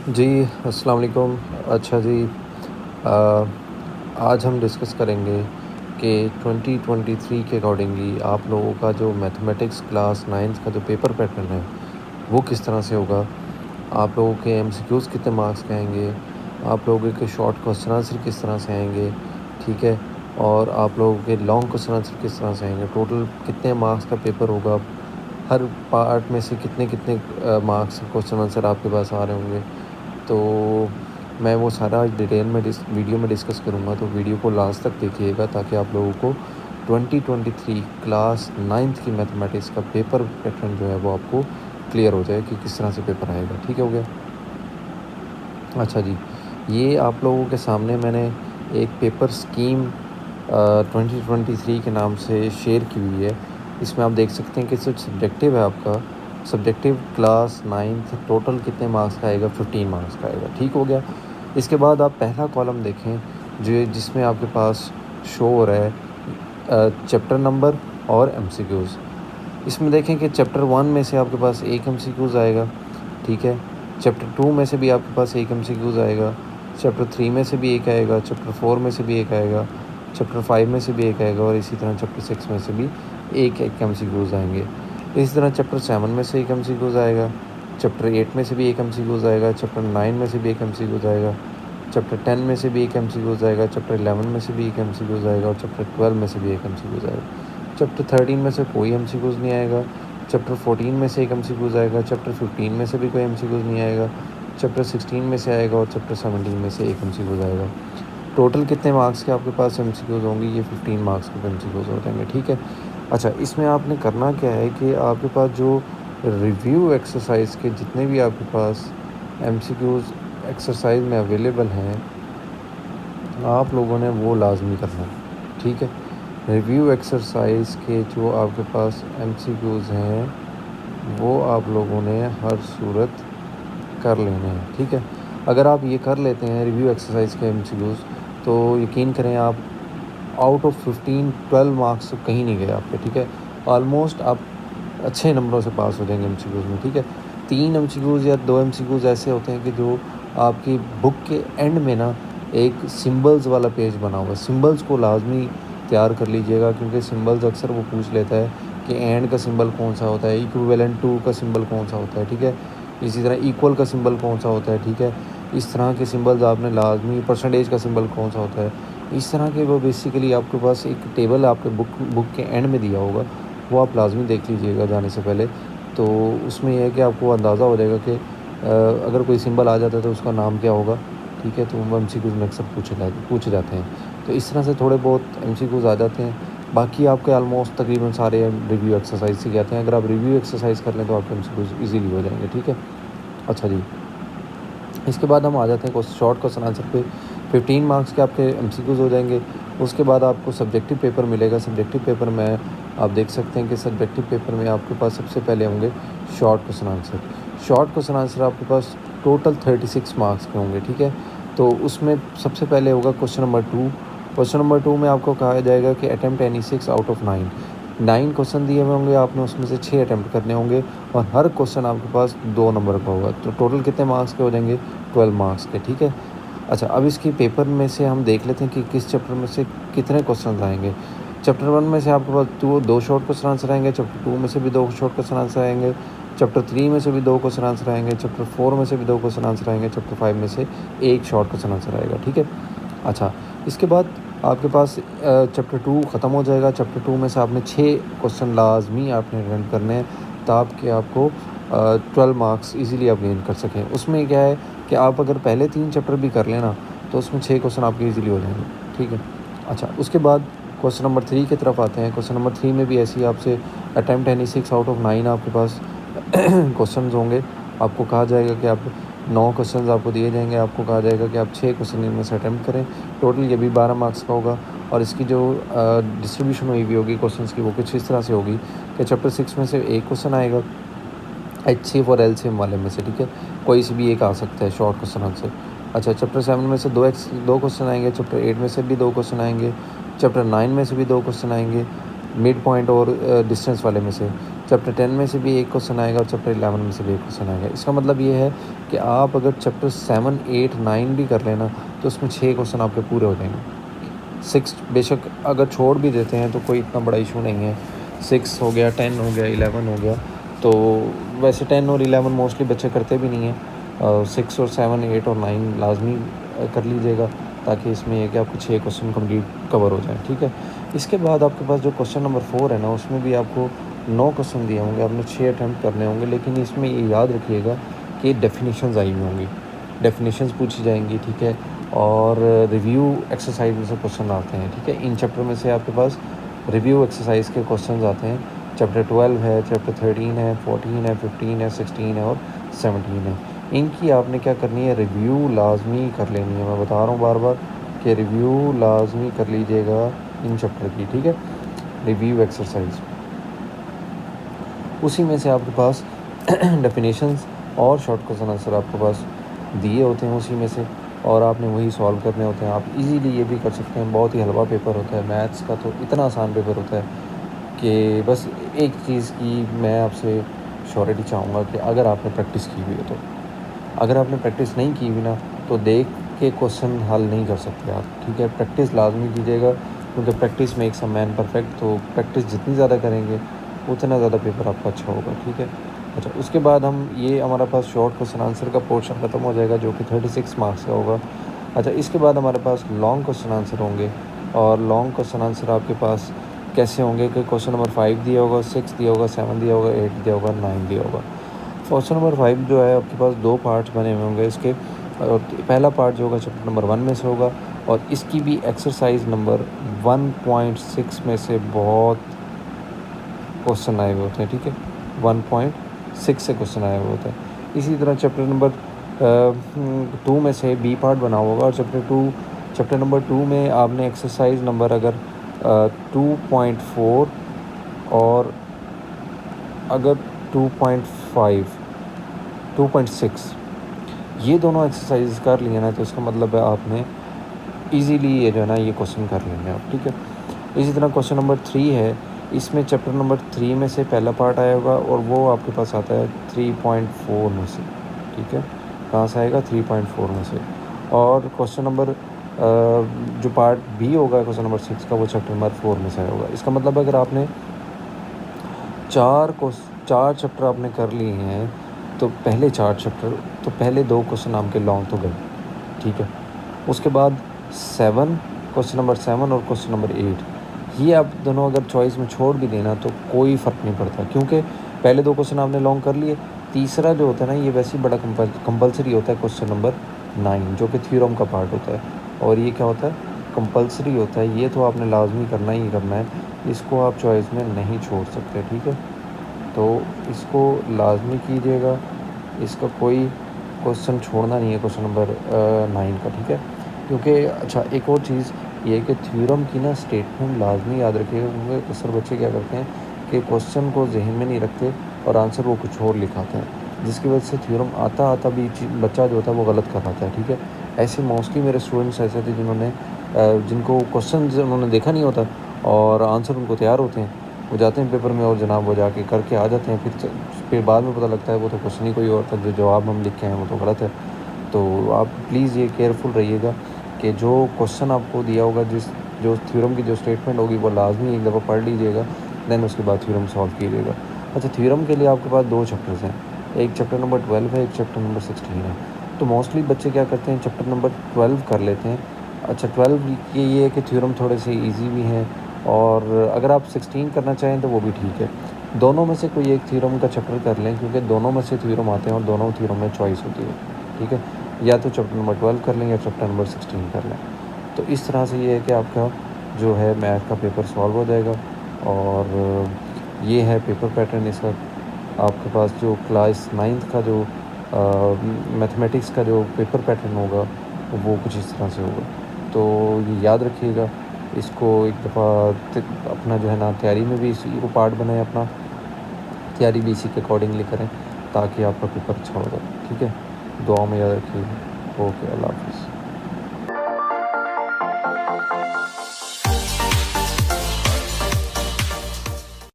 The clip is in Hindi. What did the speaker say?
जी, अस्सलाम वालेकुम। अच्छा जी, आज हम डिस्कस करेंगे कि 2023 के अकॉर्डिंगली आप लोगों का जो मैथमेटिक्स क्लास 9th का जो पेपर पैटर्न है, वो किस तरह से होगा। आप लोगों के एमसीक्यूज़ कितने मार्क्स के आएँगे, आप लोगों के शॉर्ट क्वेश्चन आंसर किस तरह से आएँगे, ठीक है? और आप लोगों के लॉन्ग क्वेश्चन आंसर किस तरह से आएँगे, टोटल कितने मार्क्स का पेपर होगा, हर पार्ट में से कितने-कितने मार्क्स के क्वेश्चन आंसर आपके पास आ रहे होंगे। तो मैं वो सारा आज डिटेल में वीडियो में डिस्कस करूँगा, तो वीडियो को लास्ट तक देखिएगा ताकि आप लोगों को 2023 क्लास 9th की मैथमेटिक्स का पेपर पैटर्न जो है वो आपको क्लियर हो जाए कि किस तरह से पेपर आएगा। ठीक हो गया? अच्छा जी, ये आप लोगों के सामने मैंने एक पेपर स्कीम 2023 के नाम से शेयर की हुई है। इसमें आप देख सकते हैं कि जो सब्जेक्टिव है आपका, सब्जेक्टिव क्लास 9th टोटल कितने मार्क्स का आएगा, 15 मार्क्स का आएगा। ठीक हो गया? इसके बाद आप पहला कॉलम देखें जो जिसमें आपके पास शो हो रहा है चैप्टर नंबर और एमसीक्यूज़। इसमें देखें कि चैप्टर 1 में से आपके पास एक एमसीक्यूज़ आएगा, ठीक है। चैप्टर 2 में से भी आपके पास एक एमसीक्यूज़ आएगा, चैप्टर 3 में से भी एक आएगा, चैप्टर 4 में से भी एक आएगा, चैप्टर 5 में से भी एक आएगा और इसी तरह चैप्टर 6 में से भी एक एमसीक्यूज़ आएंगे। इसी तरह चैप्टर 7 में से एक एमसीक्यूज़ आएगा, चैप्टर 8 में से भी एक एमसीक्यूज़ आएगा, चैप्टर 9 में से भी एक एमसीक्यूज़ आएगा, चैप्टर 10 में से भी एक एमसीक्यूज़ आएगा, चैप्टर 11 में से भी एक एमसीक्यूज़ आएगा और चैप्टर 12 में से भी एक एमसीक्यूज़ आएगा। चैप्टर 13 में से कोई एमसीक्यूज़ नहीं आएगा, चैप्टर 14 में से एक एमसीक्यूज़ आएगा, चैप्टर 15 में से भी कोई एमसीक्यूज़ नहीं आएगा, चैप्टर 16 में से आएगा और चैप्टर 17 में से एक एमसीक्यूज़ आएगा। टोटल कितने मार्क्स के आपके पास एमसीक्यूज़ होंगे, ये 15 मार्क्स के एमसीक्यूज़ हो जाएंगे, ठीक है। अच्छा, इसमें आपने करना क्या है कि आपके पास जो रिव्यू एक्सरसाइज के जितने भी आपके पास एमसीक्यूज़ एक्सरसाइज में अवेलेबल हैं, आप लोगों ने वो लाजमी करना है, ठीक है। रिव्यू एक्सरसाइज के जो आपके पास एमसीक्यूज़ हैं वो आप लोगों ने हर सूरत कर लेने हैं, ठीक है। अगर आप ये कर लेते हैं रिव्यू एक्सरसाइज के एमसीक्यूज़, तो यकीन करें आप आउट ऑफ 15-12 मार्क्स तो कहीं नहीं गए आपके, ठीक है। ऑलमोस्ट आप अच्छे नंबरों से पास हो जाएंगे एमसीक्यूज़ में, ठीक है। 3 एमसीक्यूज़ या 2 एमसीक्यूज़ ऐसे होते हैं कि जो आपकी बुक के एंड में ना एक सिंबल्स वाला पेज बना हुआ है, सिंबल्स को लाजमी तैयार कर लीजिएगा क्योंकि सिंबल्स अक्सर वो पूछ लेता है कि एंड का सिंबल कौन सा होता है, इक्विवेलेंट टू का सिंबल कौन सा होता है, ठीक है। इसी तरह इक्वल का सिंबल कौन सा होता है, ठीक है। इस तरह के सिंबल्स आपने लाजमी, परसेंटेज का सिंबल कौन सा होता है, इस तरह के वो बेसिकली आपके पास एक टेबल आपके बुक के एंड में दिया होगा, वो आप लाजमी देख लीजिएगा जाने से पहले। तो उसमें यह है कि आपको अंदाज़ा हो जाएगा कि अगर कोई सिंबल आ जाता है तो उसका नाम क्या होगा, ठीक है। तो वो एमसीक्यूज़ में अक्सर पूछे जाते हैं। तो इस तरह से थोड़े बहुत एमसीक्यूज़ आ जाते हैं। बाकी आपके ऑलमोस्ट तकरीबन सारे रिव्यू एक्सरसाइज से आते हैं। अगर आप रिव्यू एक्सरसाइज कर लें तो आपके एमसीक्यूज़ ईज़िली हो जाएंगे, ठीक है। अच्छा जी, इसके बाद हम आ जाते हैं शॉर्ट क्वेश्चन आंसर पे। 15 मार्क्स के आपके एमसीक्यूज़ हो जाएंगे। उसके बाद आपको सब्जेक्टिव पेपर मिलेगा। सब्जेक्टिव पेपर में आप देख सकते हैं कि सब्जेक्टिव पेपर में आपके पास सबसे पहले होंगे short question answer. Short question answer आपके पास टोटल 36 मार्क्स के होंगे, ठीक है। तो उसमें सबसे पहले होगा क्वेश्चन नंबर 2। क्वेश्चन नंबर 2 में आपको कहा जाएगा कि attempt any 6 out of 9। 9 question दिए हुए होंगे, आपने उसमें से 6 अटेम्प्ट करने होंगे और हर क्वेश्चन आपके पास 2 नंबर का होगा। तो टोटल कितने मार्क्स के हो जाएंगे, 12 मार्क्स के, ठीक है। अच्छा, अब इसकी पेपर में से हम देख लेते हैं कि किस चैप्टर में से कितने क्वेश्चन आएंगे। चैप्टर 1 में से आपके पास दो शॉर्ट क्वेश्चन आंसर आएंगे, चैप्टर 2 में से भी 2 शॉर्ट क्वेश्चन आंसर आएंगे, चैप्टर 3 में से भी 2 क्वेश्चन आंसर आएंगे, चैप्टर 4 में से भी 2 क्वेश्चन आंसर आएंगे, चैप्टर 5 में से एक शॉर्ट क्वेश्चन आंसर आएगा, ठीक है। अच्छा, इसके बाद आपके पास चैप्टर 2 ख़त्म हो जाएगा। चैप्टर 2 में से आपने 6 क्वेश्चन लाजमी आपने अटेम्प्ट करने हैं ताकि आपको 12 मार्क्स इजीली आप गेन कर सकें। उसमें क्या है कि आप अगर पहले 3 चैप्टर भी कर लेना तो उसमें 6 क्वेश्चन आपके इजीली हो जाएंगे, ठीक है। अच्छा, उसके बाद क्वेश्चन नंबर 3 की तरफ आते हैं। क्वेश्चन नंबर 3 में भी ऐसे ही आपसे अटेम्प्ट एनी 6 आउट ऑफ 9 आपके पास क्वेश्चन होंगे। आपको कहा जाएगा कि आप 9 क्वेश्चन आपको दिए जाएंगे, आपको कहा जाएगा कि आप 6 क्वेश्चन इनमें से अटेम्प्ट करें। टोटल ये भी 12 मार्क्स का होगा और इसकी जो डिस्ट्रीब्यूशन हुई हुई होगी क्वेश्चंस की वो कुछ इस तरह से होगी कि चैप्टर 6 में से एक क्वेश्चन आएगा HCF और LCM वाले में से, ठीक है। कोई से भी एक आ सकता है शॉर्ट क्वेश्चन आंसर। अच्छा, चैप्टर 7 में से दो क्वेश्चन आएंगे, चैप्टर 8 में से भी 2 क्वेश्चन आएंगे, चैप्टर 9 में से भी 2 क्वेश्चन आएंगे, मिड पॉइंट और डिस्टेंस वाले में से। चैप्टर 10 में से भी एक क्वेश्चन आएगा और चैप्टर 11 में से भी एक क्वेश्चन आएगा। इसका मतलब ये है कि आप अगर चैप्टर 7, 8, 9 भी कर लेना तो उसमें 6 क्वेश्चन आपके पूरे हो जाएंगे। 6 बेशक अगर छोड़ भी देते हैं तो कोई इतना बड़ा इशू नहीं है। 6 हो गया, 10 हो गया, 11 हो गया। तो वैसे 10 और 11 मोस्टली बच्चे करते भी नहीं हैं। 6 और 7, 8 और 9 लाजमी कर लीजिएगा, ताकि इसमें यह कि आपको 6 क्वेश्चन कंप्लीट कवर हो जाए। ठीक है। इसके बाद आपके पास जो क्वेश्चन नंबर 4 है ना, उसमें भी आपको 9 क्वेश्चन दिए होंगे, आपने 6 अटैम्प्ट करने होंगे। लेकिन इसमें ये याद रखिएगा कि डेफिनेशंस आई हुई होंगी, डेफिनेशंस पूछी जाएंगी। ठीक है। और रिव्यू एक्सरसाइज में से क्वेश्चन आते हैं। ठीक है। इन चैप्टर में से आपके पास रिव्यू एक्सरसाइज के क्वेश्चन आते हैं। चैप्टर 12 है, चैप्टर 13 है, 14 है, 15 है, 16 है और 17 है। इनकी आपने क्या करनी है, रिव्यू लाजमी कर लेनी है। मैं बता रहा हूँ बार बार कि रिव्यू लाजमी कर लीजिएगा इन चैप्टर की। ठीक है। रिव्यू एक्सरसाइज, उसी में से आपके पास डेफिनेशंस और शॉर्ट क्वेश्चन आंसर आपके पास दिए होते हैं उसी में से, और आपने वही सॉल्व करने होते हैं। आप इजीली ये भी कर सकते हैं। बहुत ही हलवा पेपर होता है मैथ्स का, तो इतना आसान पेपर होता है कि बस एक चीज़ की मैं आपसे श्योरिटी चाहूँगा कि अगर आपने प्रैक्टिस की हुई है तो। अगर आपने प्रैक्टिस नहीं की हुई ना, तो देख के क्वेश्चन हल नहीं कर सकते आप। ठीक है। प्रैक्टिस लाजमी कीजिएगा, क्योंकि practice makes a man perfect. तो प्रैक्टिस जितनी ज़्यादा करेंगे उतना ज़्यादा पेपर आपका अच्छा होगा। ठीक है। अच्छा, उसके बाद हम ये हमारे पास शॉर्ट क्वेश्चन आंसर का पोर्शन ख़त्म हो जाएगा, जो कि 36 मार्क्स का होगा। अच्छा, इसके बाद हमारे पास लॉन्ग क्वेश्चन आंसर होंगे। और लॉन्ग क्वेश्चन आंसर आपके पास कैसे होंगे कि क्वेश्चन नंबर 5 दिया होगा, 6 दिया होगा, 7 दिया होगा, 8 दिया होगा, 9 दिया होगा। क्वेश्चन नंबर 5 जो है आपके पास 2 पार्ट्स बने हुए होंगे इसके। और पहला पार्ट जो होगा चैप्टर नंबर 1 में से होगा, और इसकी भी एक्सरसाइज नंबर 1.6 में से बहुत क्वेश्चन आए हुए होते हैं। ठीक है। 1.6 से क्वेश्चन आए हुए होते हैं। इसी तरह चैप्टर नंबर 2 में से बी पार्ट बना होगा, और चैप्टर नंबर 2 में आपने एक्सरसाइज नंबर अगर 2.4 और अगर 2.5, 2.6 ये दोनों एक्सरसाइज कर लिए ना, तो इसका मतलब है आपने इजीली ये जो है ना ये क्वेश्चन कर लेंगे आप। ठीक है। इसी तरह क्वेश्चन नंबर 3 है, इसमें चैप्टर नंबर 3 में से पहला पार्ट आया होगा, और वो आपके पास आता है 3.4 में से। ठीक है। कहाँ से आएगा, 3.4 में से। और क्वेश्चन नंबर जो पार्ट बी होगा क्वेश्चन नंबर 6 का, वो चैप्टर नंबर 4 में से आया होगा। इसका मतलब अगर आपने चार चैप्टर आपने कर लिए हैं, तो पहले 4 चैप्टर, तो पहले 2 क्वेश्चन आपके लॉन्ग तो गए। ठीक है। उसके बाद 7, क्वेश्चन नंबर 7 और क्वेश्चन नंबर 8, ये आप दोनों अगर चॉइस में छोड़ भी देना तो कोई फ़र्क नहीं पड़ता, क्योंकि पहले 2 क्वेश्चन आपने लॉन्ग कर लिए। तीसरा जो होता है ना, ये वैसे ही बड़ा कंपलसरी होता है, क्वेश्चन नंबर 9, जो कि थ्योरम का पार्ट होता है। और ये क्या होता है, कंपलसरी होता है। ये तो आपने लाजमी करना ही करना है, इसको आप चॉइस में नहीं छोड़ सकते। ठीक है। तो इसको लाजमी कीजिएगा, इसका कोई क्वेश्चन छोड़ना नहीं है क्वेश्चन नंबर 9 का। ठीक है। क्योंकि अच्छा, एक और चीज़ ये है कि थ्योरम की ना स्टेटमेंट लाजमी याद रखिएगा, क्योंकि अक्सर बच्चे क्या करते हैं कि क्वेश्चन को जहन में नहीं रखते और आंसर वो कुछ और लिखाते हैं, जिसकी वजह से थ्योरम आता आता भी बच्चा जो होता है वो गलत कर आता है। ठीक है। ऐसे मोस्टली मेरे स्टूडेंट्स ऐसे थे जिन्होंने जिनको क्वेश्चन उन्होंने देखा नहीं होता और आंसर उनको तैयार होते हैं, वो जाते हैं पेपर में और जनाब वो जाके करके आ जाते हैं। फिर बाद में पता लगता है वो तो क्वेश्चन ही कोई और था, जो जवाब हम लिखे हैं वो तो गलत है। तो आप प्लीज़ ये केयरफुल रहिएगा कि जो क्वेश्चन आपको दिया होगा, जो थ्योरम की जो स्टेटमेंट होगी, वो लाजमी एक दफ़ा पढ़ लीजिएगा, दैन उसके बाद थ्योरम सॉल्व कीजिएगा। अच्छा, थ्योरम के लिए आपके पास 2 चैप्टर्स हैं, एक चैप्टर नंबर 12 है, एक चैप्टर नंबर 16 है। तो मोस्टली बच्चे क्या करते हैं, चैप्टर नंबर 12 कर लेते हैं। अच्छा, 12 ये है कि थ्योरम थोड़े से ईजी भी हैं, और अगर आप 16 करना चाहें तो वो भी ठीक है। दोनों में से कोई एक थ्योरम का चैप्टर कर लें, क्योंकि दोनों में से थ्योरम आते हैं और दोनों थ्योरम में चॉइस होती है। ठीक है। या तो चैप्टर नंबर 12 कर लें या चैप्टर नंबर 16 कर लें। तो इस तरह से ये है कि आपका जो है मैथ का पेपर सॉल्व हो जाएगा। और ये है पेपर पैटर्न इसका। आपके पास जो क्लास 9th का जो मैथमेटिक्स का जो पेपर पैटर्न होगा, वो कुछ इस तरह से होगा। तो ये याद रखिएगा, इसको एक दफ़ा अपना जो है ना तैयारी में भी इसी को पार्ट बनाएं, अपना तैयारी भी इसी के अकॉर्डिंगली करें, ताकि आपका पेपर अच्छा हो जाए। ठीक है। दुआ में याद रखिएगा। ओके, अल्लाह हाफ़िज़।